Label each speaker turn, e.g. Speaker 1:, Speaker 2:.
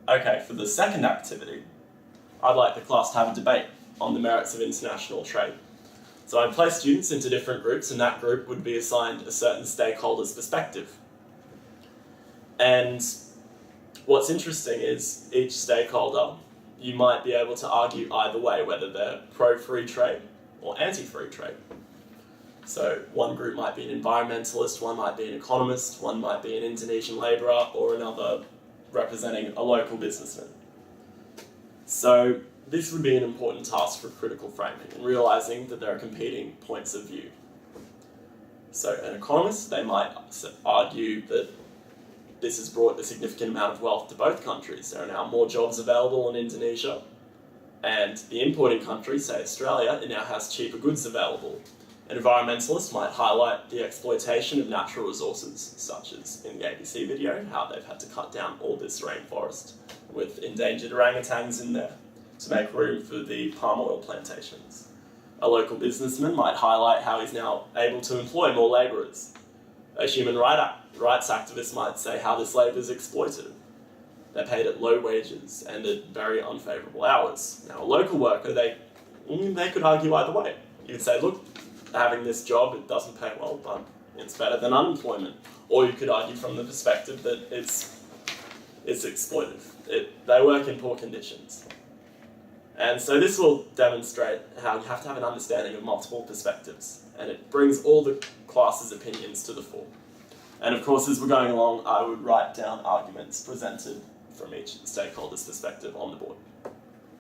Speaker 1: Okay, for the second activity, I'd like the class to have a debate on the merits of international trade. So I'd place students into different groups, and that group would be assigned a certain stakeholder's perspective. And what's interesting is each stakeholder, you might be able to argue either way, whether they're pro-free trade or anti-free trade. So one group might be an environmentalist, one might be an economist, one might be an Indonesian labourer, or another representing a local businessman. So this would be an important task for critical framing and realising that there are competing points of view. So an economist, they might argue that this has brought a significant amount of wealth to both countries. There are now more jobs available in Indonesia, and the importing country, say Australia, it now has cheaper goods available. An environmentalist might highlight the exploitation of natural resources, such as in the ABC video, how they've had to cut down all this rainforest with endangered orangutans in there to make room for the palm oil plantations. A local businessman might highlight how he's now able to employ more labourers. A human rights activist might say how this labour is exploited. They're paid at low wages and at very unfavourable hours. Now, a local worker, they could argue either way. You could say, look, having this job, it doesn't pay well, but it's better than unemployment. Or you could argue from the perspective that it's exploitive. They work in poor conditions. And so this will demonstrate how you have to have an understanding of multiple perspectives, and it brings all the class's opinions to the fore. And of course, as we're going along, I would write down arguments presented from each stakeholder's perspective on the board.